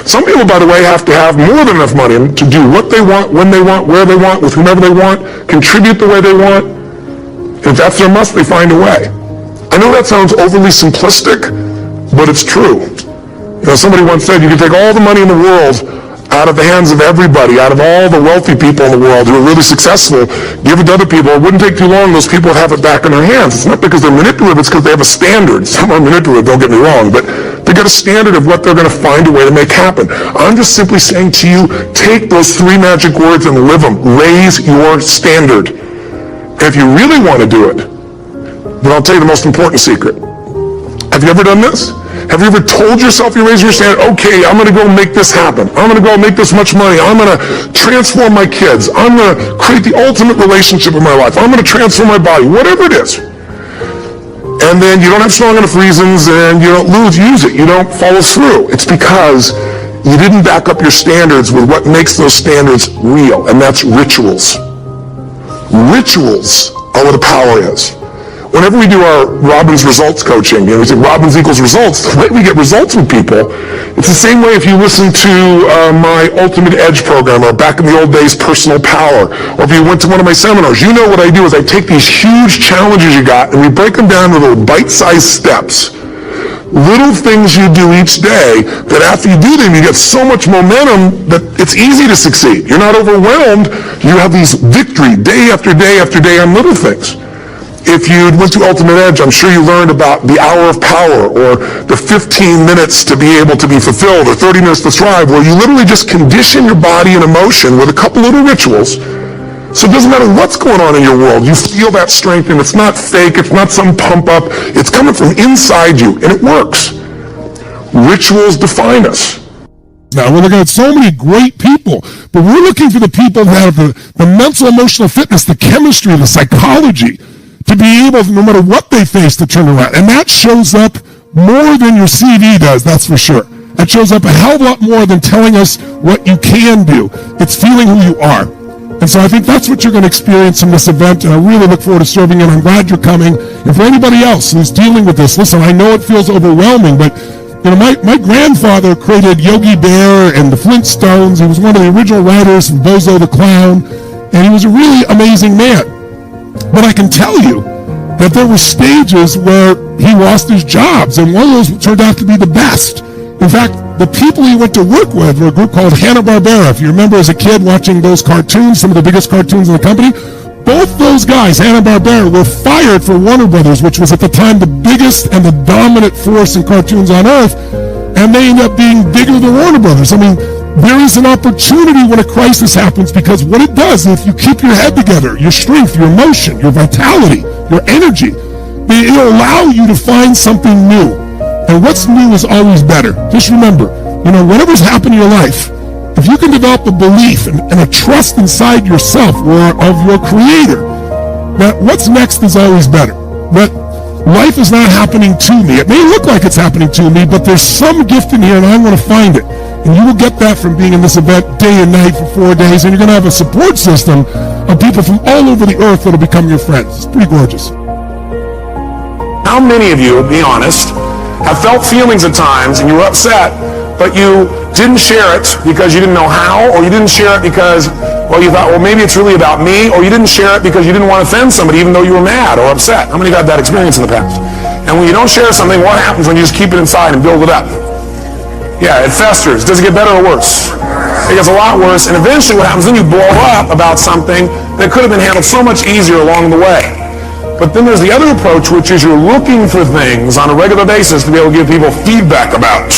Some people, by the way, have to have more than enough money to do what they want, when they want, where they want, with whomever they want, contribute the way they want. If that's their must, they find a way. I know that sounds overly simplistic, but it's true. Somebody once said you can take all the money in the world out of the hands of everybody, out of all the wealthy people in the world who are really successful, give it to other people. It wouldn't take too long, those people would have it back in their hands. It's not because they're manipulative, it's because they have a standard. Some are manipulative, don't get me wrong, but they got a standard of what they're going to find a way to make happen. I'm just simply saying to you, take those 3 magic words and live them. Raise your standard. And if you really want to do it, then I'll tell you the most important secret. Have you ever done this? Have you ever told yourself you raise your standard? Okay, I'm going to go make this happen. I'm going to go make this much money. I'm going to transform my kids. I'm going to create the ultimate relationship in my life. I'm going to transform my body, whatever it is. And then you don't have strong enough reasons and you don't use it. You don't follow through. It's because you didn't back up your standards with what makes those standards real, and that's rituals. Rituals are where the power is. Whenever we do our Robbins results coaching, we say Robbins equals results, the way we get results with people, it's the same way if you listen to my Ultimate Edge program, or back in the old days, Personal Power, or if you went to one of my seminars. You know what I do is I take these huge challenges you got and we break them down to little bite-sized steps. Little things you do each day that after you do them, you get so much momentum that it's easy to succeed. You're not overwhelmed. You have these victory day after day after day on little things. If you went to Ultimate Edge, I'm sure you learned about the hour of power, or the 15 minutes to be able to be fulfilled, or 30 minutes to thrive, where you literally just condition your body and emotion with a couple little rituals. So it doesn't matter what's going on in your world, you feel that strength, and it's not fake, it's not some pump up, it's coming from inside you, and it works. Rituals define us. Now, we're looking at so many great people, but we're looking for the people that have the mental, emotional fitness, the chemistry, the psychology, to be able, no matter what they face, to turn around. And that shows up more than your CV does, that's for sure. That shows up a hell of a lot more than telling us what you can do. It's feeling who you are. And so I think that's what you're going to experience in this event, and I really look forward to serving you, and I'm glad you're coming. And for anybody else who's dealing with this, listen, I know it feels overwhelming, but my grandfather created Yogi Bear and the Flintstones. He was one of the original writers from Bozo the Clown, and he was a really amazing man. But I can tell you that there were stages where he lost his jobs, and one of those turned out to be the best. In fact, the people he went to work with were a group called Hanna-Barbera. If you remember as a kid watching those cartoons, some of the biggest cartoons in the company, both those guys, Hanna-Barbera, were fired for Warner Brothers, which was at the time the biggest and the dominant force in cartoons on Earth, and they ended up being bigger than Warner Brothers. I mean, there is an opportunity when a crisis happens, because what it does, if you keep your head together, your strength, your emotion, your vitality, your energy, it'll allow you to find something new. And what's new is always better. Just remember, whatever's happened in your life, if you can develop a belief and a trust inside yourself or of your creator, that what's next is always better. But life is not happening to me. It may look like it's happening to me, but there's some gift in here and I'm going to find it. And you will get that from being in this event day and night for 4 days, and you're going to have a support system of people from all over the earth that will become your friends. It's pretty gorgeous. How many of you, be honest, have felt feelings at times and you were upset, but you didn't share it because you didn't know how, or you didn't share it because, you thought, maybe it's really about me, or you didn't share it because you didn't want to offend somebody even though you were mad or upset? How many got that experience in the past? And when you don't share something, what happens when you just keep it inside and build it up? Yeah, it festers. Does it get better or worse? It gets a lot worse, and eventually what happens, then you blow up about something that could have been handled so much easier along the way. But then there's the other approach, which is you're looking for things on a regular basis to be able to give people feedback about.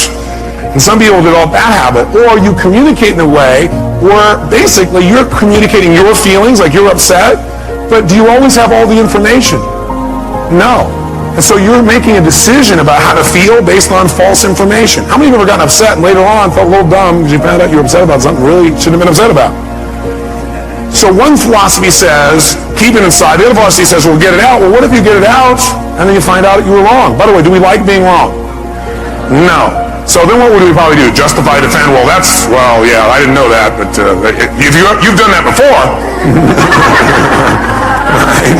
And some people develop that habit, or you communicate in a way where basically you're communicating your feelings, like you're upset, but do you always have all the information? No. And so you're making a decision about how to feel based on false information. How many of you have ever gotten upset and later on felt a little dumb because you found out you were upset about something you really shouldn't have been upset about? So one philosophy says, keep it inside. The other philosophy says, well, get it out. Well, what if you get it out and then you find out that you were wrong? By the way, do we like being wrong? No. So then what would we probably do? Justify, defend? Well, yeah, I didn't know that, but if you've done that before. Right?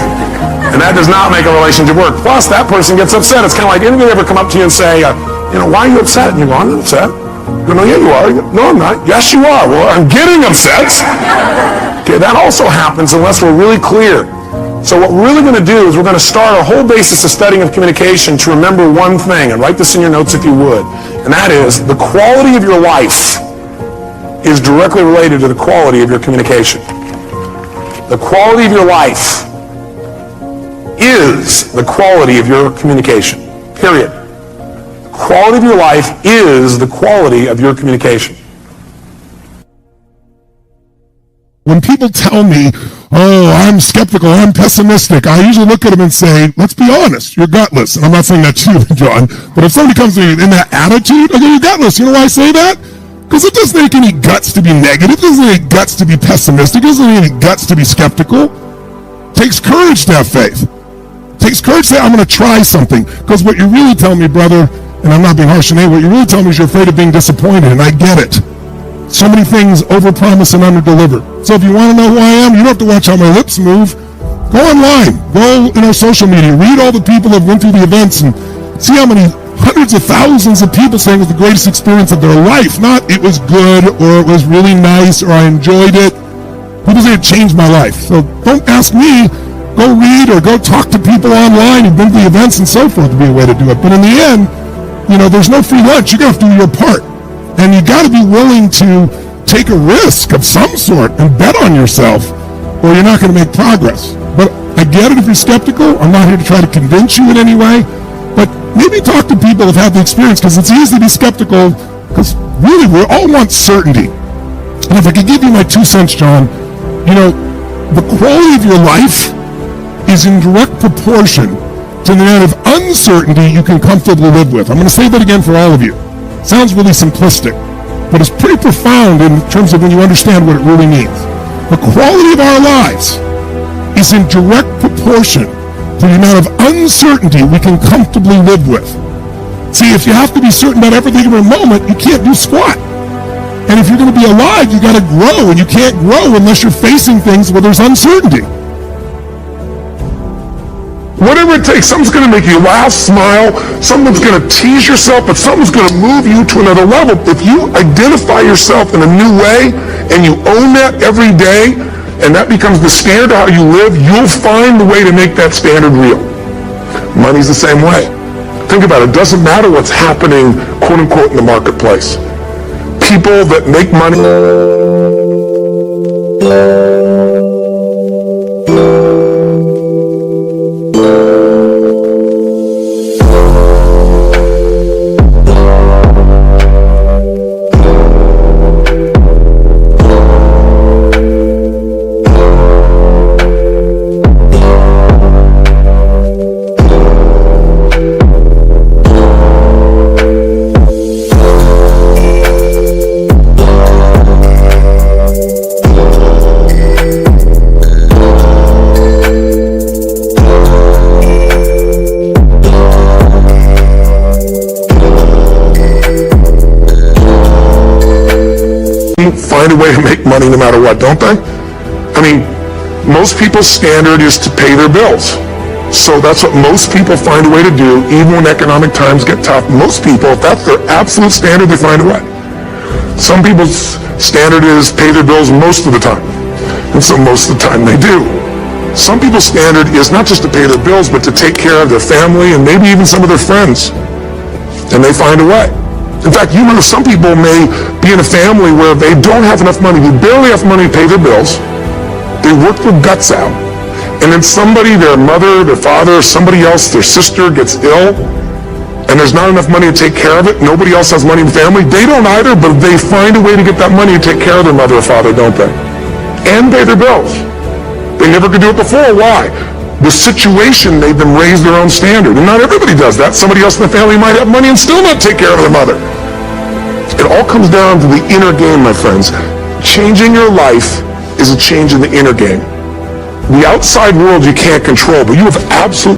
And that does not make a relationship work. Plus, that person gets upset. It's kind of like, anybody ever come up to you and say, why are you upset? And you go, I'm not upset. go, no, yeah, you are. No, I'm not. Yes, you are. Well, I'm getting upset. Okay, that also happens unless we're really clear. So what we're really going to do is we're going to start our whole basis of studying of communication to remember one thing, and write this in your notes if you would, and that is the quality of your life is directly related to the quality of your communication. The quality of your life is the quality of your communication, period. The quality of your life is the quality of your communication. When people tell me, oh, I'm skeptical, I'm pessimistic, I usually look at them and say, let's be honest, you're gutless. And I'm not saying that to you, John, but if somebody comes to me in that attitude, I go, you're gutless. You know why I say that? Because it doesn't take any guts to be negative. It doesn't take any guts to be pessimistic. It doesn't take any guts to be skeptical. It takes courage to have faith. It takes courage to say, I'm going to try something. Because what you're really telling me, brother, and I'm not being harsh on you, what you're really telling me is you're afraid of being disappointed, and I get it. So many things overpromise and underdeliver. So if you want to know who I am, you don't have to watch how my lips move. Go online. Go in our social media. Read all the people that went through the events and see how many hundreds of thousands of people saying it was the greatest experience of their life. Not it was good or it was really nice or I enjoyed it. People say it changed my life. So don't ask me. Go read or go talk to people online who've been to the events and so forth to be a way to do it. But in the end, there's no free lunch. You're going to have to do your part. And you got to be willing to take a risk of some sort and bet on yourself, or you're not going to make progress. But I get it if you're skeptical. I'm not here to try to convince you in any way. But maybe talk to people who've had the experience, because it's easy to be skeptical, because really we all want certainty. And if I could give you my 2 cents, John, the quality of your life is in direct proportion to the amount of uncertainty you can comfortably live with. I'm going to say that again for all of you. Sounds really simplistic, but it's pretty profound in terms of when you understand what it really means. The quality of our lives is in direct proportion to the amount of uncertainty we can comfortably live with. See, if you have to be certain about everything every moment, you can't do squat. And if you're going to be alive, you got to grow, and you can't grow unless you're facing things where there's uncertainty. Whatever it takes, something's going to make you laugh, smile, something's going to tease yourself, but something's going to move you to another level. If you identify yourself in a new way and you own that every day, and that becomes the standard of how you live, you'll find the way to make that standard real. Money's the same way. Think about it. It doesn't matter what's happening, quote unquote, in the marketplace. People that make money... find a way to make money no matter what, don't they? I mean, most people's standard is to pay their bills. So that's what most people find a way to do, even when economic times get tough. Most people, if that's their absolute standard, they find a way. Some people's standard is pay their bills most of the time. And so most of the time they do. Some people's standard is not just to pay their bills, but to take care of their family and maybe even some of their friends. And they find a way. In fact, some people may be in a family where they don't have enough money, they barely have money to pay their bills. They work their guts out. And then somebody, their mother, their father, somebody else, their sister gets ill, and there's not enough money to take care of it. Nobody else has money in the family. They don't either, but they find a way to get that money to take care of their mother or father, don't they? And pay their bills. They never could do it before. Why? The situation made them raise their own standard. And not everybody does that. Somebody else in the family might have money and still not take care of their mother. It all comes down to the inner game, my friends. Changing your life is a change in the inner game. The outside world you can't control, but you have absolute...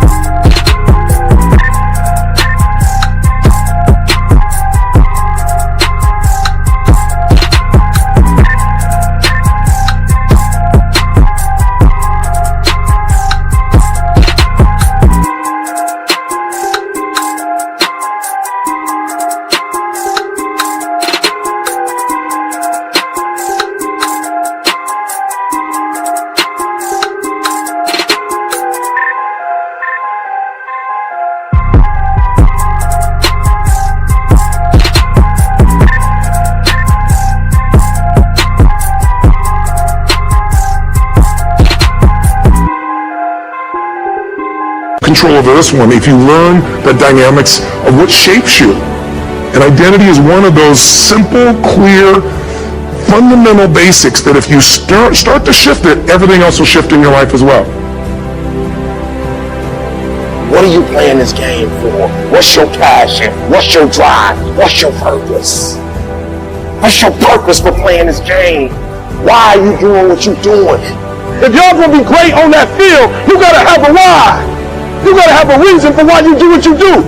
control over this one if you learn the dynamics of what shapes you. And identity is one of those simple, clear, fundamental basics that if you start to shift it, everything else will shift in your life as well. What are you playing this game for? What's your passion? What's your drive? What's your purpose? What's your purpose for playing this game? Why are you doing what you're doing? If y'all gonna be great on that field, you gotta have a why. You gotta have a reason for why you do what you do.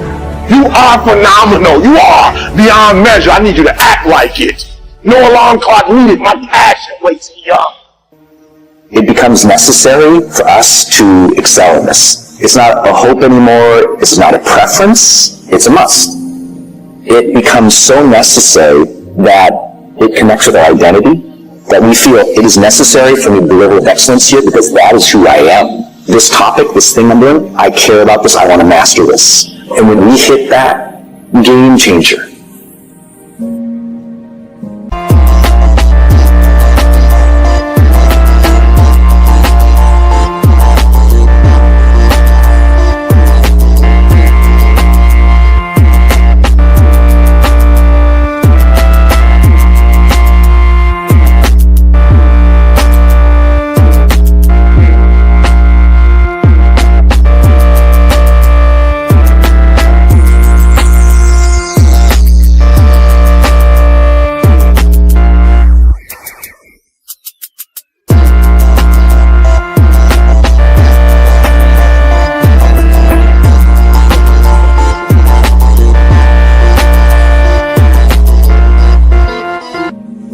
You are phenomenal. You are beyond measure. I need you to act like it. No alarm clock needed. My passion wakes me up. It becomes necessary for us to excel in this. It's not a hope anymore. It's not a preference. It's a must. It becomes so necessary that it connects with our identity, that we feel it is necessary for me to deliver with excellence here because that is who I am. This topic, this thing I'm doing, I care about this. I want to master this. And when we hit that, game changer.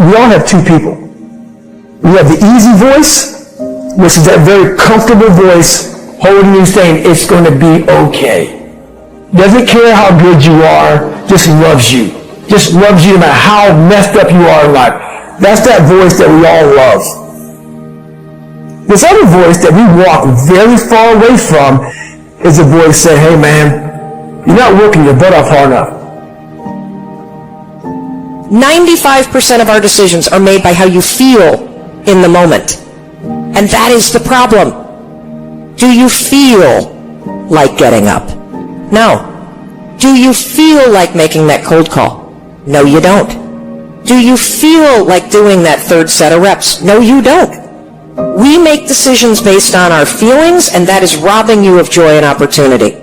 We all have two people. We have the easy voice, which is that very comfortable voice holding you saying it's going to be okay. Doesn't care how good you are, just loves you. Just loves you no matter how messed up you are in life. That's that voice that we all love. This other voice that we walk very far away from is a voice saying, hey man, you're not working your butt off hard enough. 95% of our decisions are made by how you feel in the moment. And that is the problem. Do you feel like getting up? No. Do you feel like making that cold call? No, you don't. Do you feel like doing that third set of reps? No, you don't. We make decisions based on our feelings, and that is robbing you of joy and opportunity.